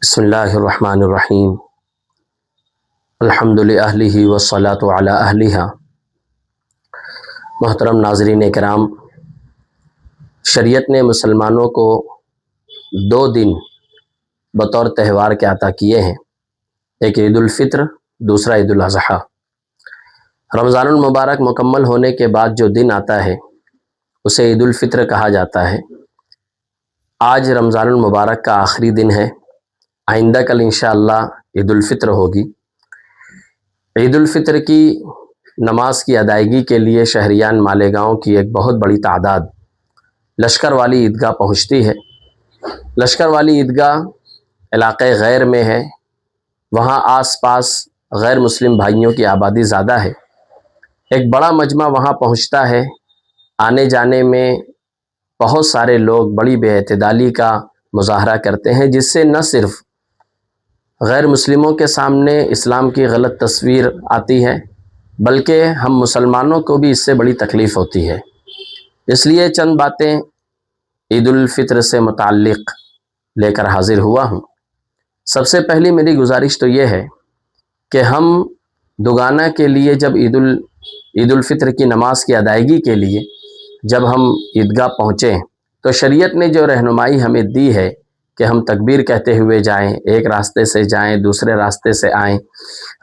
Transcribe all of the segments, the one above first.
بسم اللہ الرحمن الرحیم الحمد للہ والصلاۃ علی اہلہا۔ محترم ناظرین کرام، شریعت نے مسلمانوں کو 2 دن بطور تہوار کے عطا کیے ہیں، ایک عید الفطر، دوسرا عید الاضحیٰ۔ رمضان المبارک مکمل ہونے کے بعد جو دن آتا ہے اسے عید الفطر کہا جاتا ہے۔ آج رمضان المبارک کا آخری دن ہے، آئندہ کل انشاءاللہ عید الفطر ہوگی۔ عید الفطر کی نماز کی ادائیگی کے لیے شہریان مالیگاؤں کی ایک بہت بڑی تعداد لشکر والی عیدگاہ پہنچتی ہے۔ لشکر والی عیدگاہ علاقے غیر میں ہے، وہاں آس پاس غیر مسلم بھائیوں کی آبادی زیادہ ہے۔ ایک بڑا مجمع وہاں پہنچتا ہے، آنے جانے میں بہت سارے لوگ بڑی بے اعتدالی کا مظاہرہ کرتے ہیں، جس سے نہ صرف غیر مسلموں کے سامنے اسلام کی غلط تصویر آتی ہے بلکہ ہم مسلمانوں کو بھی اس سے بڑی تکلیف ہوتی ہے۔ اس لیے چند باتیں عید الفطر سے متعلق لے کر حاضر ہوا ہوں۔ سب سے پہلی میری گزارش تو یہ ہے کہ ہم دوگانہ کے لیے جب عید الفطر کی نماز کی ادائیگی کے لیے جب ہم عیدگاہ پہنچیں تو شریعت نے جو رہنمائی ہمیں دی ہے کہ ہم تکبیر کہتے ہوئے جائیں، ایک راستے سے جائیں دوسرے راستے سے آئیں،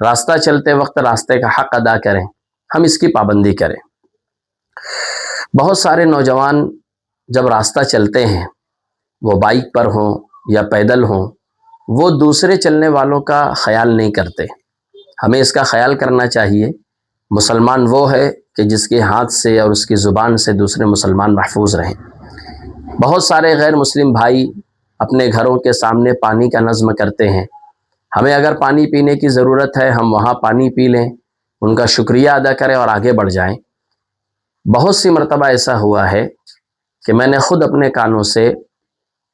راستہ چلتے وقت راستے کا حق ادا کریں، ہم اس کی پابندی کریں۔ بہت سارے نوجوان جب راستہ چلتے ہیں، وہ بائک پر ہوں یا پیدل ہوں، وہ دوسرے چلنے والوں کا خیال نہیں کرتے۔ ہمیں اس کا خیال کرنا چاہیے۔ مسلمان وہ ہے کہ جس کے ہاتھ سے اور اس کی زبان سے دوسرے مسلمان محفوظ رہیں۔ بہت سارے غیر مسلم بھائی اپنے گھروں کے سامنے پانی کا نظم کرتے ہیں۔ ہمیں اگر پانی پینے کی ضرورت ہے، ہم وہاں پانی پی لیں، ان کا شکریہ ادا کریں اور آگے بڑھ جائیں۔ بہت سی مرتبہ ایسا ہوا ہے کہ میں نے خود اپنے کانوں سے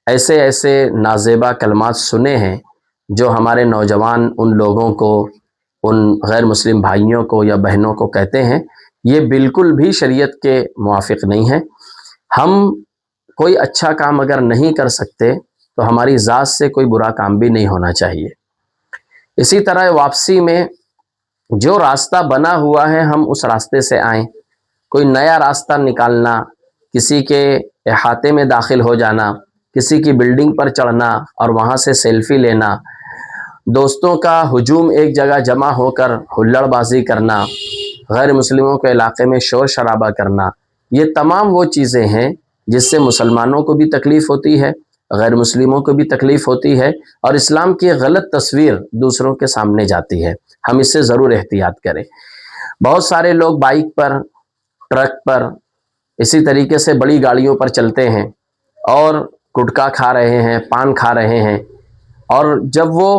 ایسے نازیبا کلمات سنے ہیں جو ہمارے نوجوان ان لوگوں کو، ان غیر مسلم بھائیوں کو یا بہنوں کو کہتے ہیں۔ یہ بالکل بھی شریعت کے موافق نہیں ہے۔ ہم کوئی اچھا کام اگر نہیں کر سکتے تو ہماری ذات سے کوئی برا کام بھی نہیں ہونا چاہیے۔ اسی طرح واپسی میں جو راستہ بنا ہوا ہے ہم اس راستے سے آئیں۔ کوئی نیا راستہ نکالنا، کسی کے احاطے میں داخل ہو جانا، کسی کی بلڈنگ پر چڑھنا اور وہاں سے سیلفی لینا، دوستوں کا ہجوم ایک جگہ جمع ہو کر ہلڑ بازی کرنا، غیر مسلموں کے علاقے میں شور شرابہ کرنا، یہ تمام وہ چیزیں ہیں جس سے مسلمانوں کو بھی تکلیف ہوتی ہے، غیر مسلموں کو بھی تکلیف ہوتی ہے اور اسلام کی غلط تصویر دوسروں کے سامنے جاتی ہے۔ ہم اس سے ضرور احتیاط کریں۔ بہت سارے لوگ بائک پر، ٹرک پر، اسی طریقے سے بڑی گاڑیوں پر چلتے ہیں اور گٹکا کھا رہے ہیں، پان کھا رہے ہیں، اور جب وہ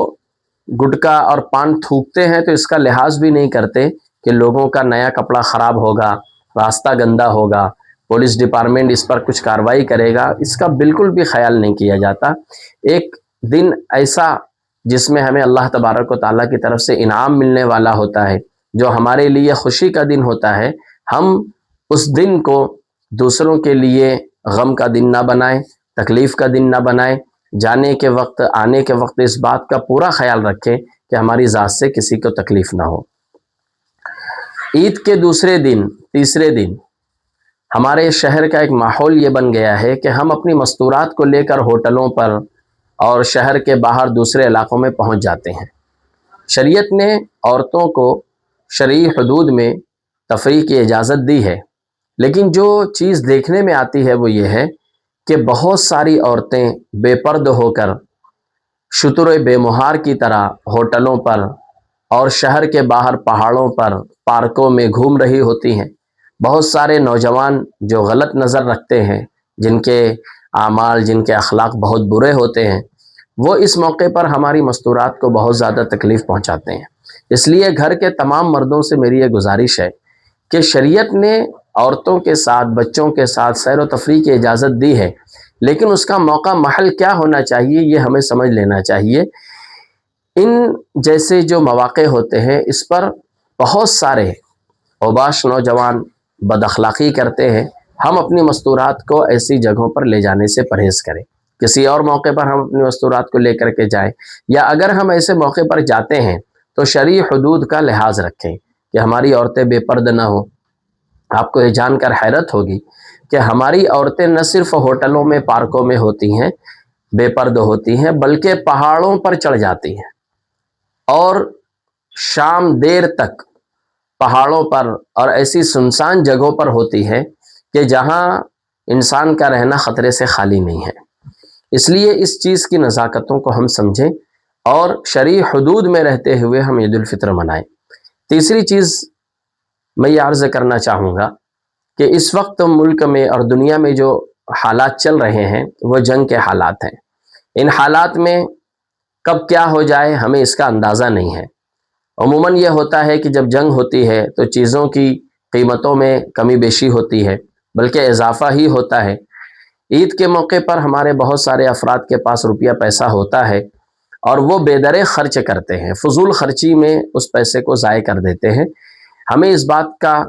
گٹکا اور پان تھوکتے ہیں تو اس کا لحاظ بھی نہیں کرتے کہ لوگوں کا نیا کپڑا خراب ہوگا، راستہ گندا ہوگا، پولیس ڈپارٹمنٹ اس پر کچھ کارروائی کرے گا، اس کا بالکل بھی خیال نہیں کیا جاتا۔ ایک دن ایسا جس میں ہمیں اللہ تبارک و تعالیٰ کی طرف سے انعام ملنے والا ہوتا ہے، جو ہمارے لیے خوشی کا دن ہوتا ہے، ہم اس دن کو دوسروں کے لیے غم کا دن نہ بنائیں، تکلیف کا دن نہ بنائیں۔ جانے کے وقت، آنے کے وقت اس بات کا پورا خیال رکھیں کہ ہماری ذات سے کسی کو تکلیف نہ ہو۔ عید کے دوسرے دن، تیسرے دن ہمارے شہر کا ایک ماحول یہ بن گیا ہے کہ ہم اپنی مستورات کو لے کر ہوٹلوں پر اور شہر کے باہر دوسرے علاقوں میں پہنچ جاتے ہیں۔ شریعت نے عورتوں کو شرعی حدود میں تفریح کی اجازت دی ہے، لیکن جو چیز دیکھنے میں آتی ہے وہ یہ ہے کہ بہت ساری عورتیں بے پرد ہو کر شتر بے مہار کی طرح ہوٹلوں پر اور شہر کے باہر پہاڑوں پر، پارکوں میں گھوم رہی ہوتی ہیں۔ بہت سارے نوجوان جو غلط نظر رکھتے ہیں، جن کے اعمال، جن کے اخلاق بہت برے ہوتے ہیں، وہ اس موقع پر ہماری مستورات کو بہت زیادہ تکلیف پہنچاتے ہیں۔ اس لیے گھر کے تمام مردوں سے میری یہ گزارش ہے کہ شریعت نے عورتوں کے ساتھ، بچوں کے ساتھ سیر و تفریح کی اجازت دی ہے، لیکن اس کا موقع محل کیا ہونا چاہیے یہ ہمیں سمجھ لینا چاہیے۔ ان جیسے جو مواقع ہوتے ہیں اس پر بہت سارے اوباش نوجوان بد اخلاقی کرتے ہیں۔ ہم اپنی مستورات کو ایسی جگہوں پر لے جانے سے پرہیز کریں۔ کسی اور موقع پر ہم اپنی مستورات کو لے کر کے جائیں، یا اگر ہم ایسے موقع پر جاتے ہیں تو شرعی حدود کا لحاظ رکھیں کہ ہماری عورتیں بے پردہ نہ ہوں۔ آپ کو یہ جان کر حیرت ہوگی کہ ہماری عورتیں نہ صرف ہوٹلوں میں، پارکوں میں ہوتی ہیں بے پردہ ہوتی ہیں، بلکہ پہاڑوں پر چڑھ جاتی ہیں اور شام دیر تک پہاڑوں پر اور ایسی سنسان جگہوں پر ہوتی ہے کہ جہاں انسان کا رہنا خطرے سے خالی نہیں ہے۔ اس لیے اس چیز کی نزاکتوں کو ہم سمجھیں اور شرعی حدود میں رہتے ہوئے ہم عید الفطر منائیں۔ تیسری چیز میں یہ عرض کرنا چاہوں گا کہ اس وقت ملک میں اور دنیا میں جو حالات چل رہے ہیں وہ جنگ کے حالات ہیں۔ ان حالات میں کب کیا ہو جائے ہمیں اس کا اندازہ نہیں ہے۔ عموماً یہ ہوتا ہے کہ جب جنگ ہوتی ہے تو چیزوں کی قیمتوں میں کمی بیشی ہوتی ہے، بلکہ اضافہ ہی ہوتا ہے۔ عید کے موقع پر ہمارے بہت سارے افراد کے پاس روپیہ پیسہ ہوتا ہے اور وہ بے درے خرچ کرتے ہیں، فضول خرچی میں اس پیسے کو ضائع کر دیتے ہیں۔ ہمیں اس بات کا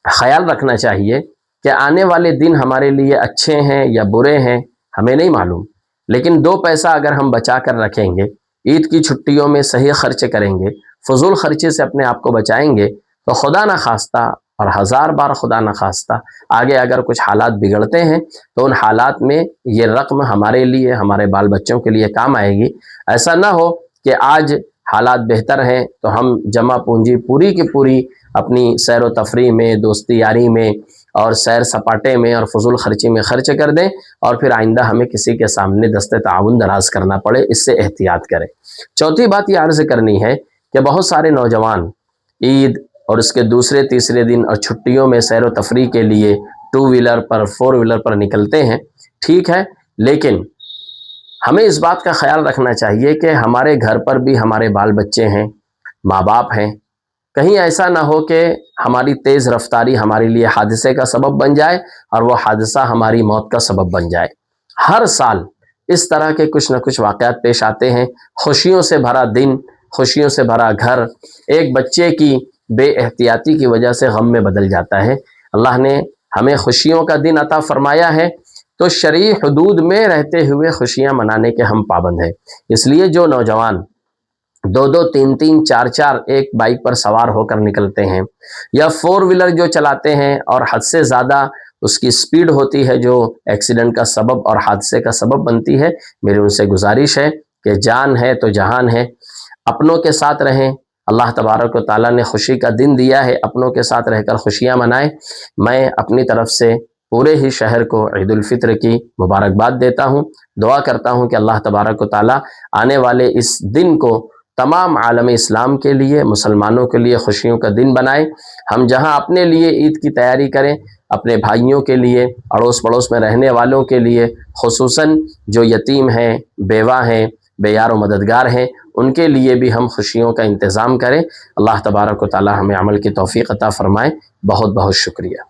خیال رکھنا چاہیے کہ آنے والے دن ہمارے لیے اچھے ہیں یا برے ہیں ہمیں نہیں معلوم، لیکن دو پیسہ اگر ہم بچا کر رکھیں گے، عید کی چھٹیوں میں صحیح خرچ کریں گے، فضول خرچے سے اپنے آپ کو بچائیں گے، تو خدا نخواستہ اور ہزار بار خدا نخواستہ آگے اگر کچھ حالات بگڑتے ہیں تو ان حالات میں یہ رقم ہمارے لیے، ہمارے بال بچوں کے لیے کام آئے گی۔ ایسا نہ ہو کہ آج حالات بہتر ہیں تو ہم جمع پونجی پوری کی پوری اپنی سیر و تفریح میں، دوستی یاری میں اور سیر سپاٹے میں اور فضول خرچی میں خرچ کر دیں، اور پھر آئندہ ہمیں کسی کے سامنے دست تعاون دراز کرنا پڑے۔ اس سے احتیاط کریں۔ چوتھی بات یہ عرض کرنی ہے کہ بہت سارے نوجوان عید اور اس کے دوسرے تیسرے دن اور چھٹیوں میں سیر و تفریح کے لیے 2 ویلر پر 4 ویلر پر نکلتے ہیں، ٹھیک ہے، لیکن ہمیں اس بات کا خیال رکھنا چاہیے کہ ہمارے گھر پر بھی ہمارے بال بچے ہیں، ماں باپ ہیں۔ کہیں ایسا نہ ہو کہ ہماری تیز رفتاری ہمارے لیے حادثے کا سبب بن جائے اور وہ حادثہ ہماری موت کا سبب بن جائے۔ ہر سال اس طرح کے کچھ نہ کچھ واقعات پیش آتے ہیں۔ خوشیوں سے بھرا دن، خوشیوں سے بھرا گھر ایک بچے کی بے احتیاطی کی وجہ سے غم میں بدل جاتا ہے۔ اللہ نے ہمیں خوشیوں کا دن عطا فرمایا ہے تو شرعی حدود میں رہتے ہوئے خوشیاں منانے کے ہم پابند ہیں۔ اس لیے جو نوجوان 2 3 4 ایک بائک پر سوار ہو کر نکلتے ہیں یا 4 ویلر جو چلاتے ہیں اور حد سے زیادہ اس کی سپیڈ ہوتی ہے جو ایکسیڈنٹ کا سبب اور حادثے کا سبب بنتی ہے، میری ان سے گزارش ہے کہ جان ہے تو جہان ہے، اپنوں کے ساتھ رہیں۔ اللہ تبارک و تعالیٰ نے خوشی کا دن دیا ہے، اپنوں کے ساتھ رہ کر خوشیاں منائیں۔ میں اپنی طرف سے پورے ہی شہر کو عید الفطر کی مبارکباد دیتا ہوں۔ دعا کرتا ہوں کہ اللہ تبارک و تعالیٰ آنے والے اس دن کو تمام عالم اسلام کے لیے، مسلمانوں کے لیے خوشیوں کا دن بنائے۔ ہم جہاں اپنے لیے عید کی تیاری کریں، اپنے بھائیوں کے لیے، اڑوس پڑوس میں رہنے والوں کے لیے، خصوصاً جو یتیم ہیں، بیوہ ہیں، بے یار و مددگار ہیں، ان کے لیے بھی ہم خوشیوں کا انتظام کریں۔ اللہ تبارک و تعالی ہمیں عمل کی توفیق عطا فرمائے۔ بہت بہت شکریہ۔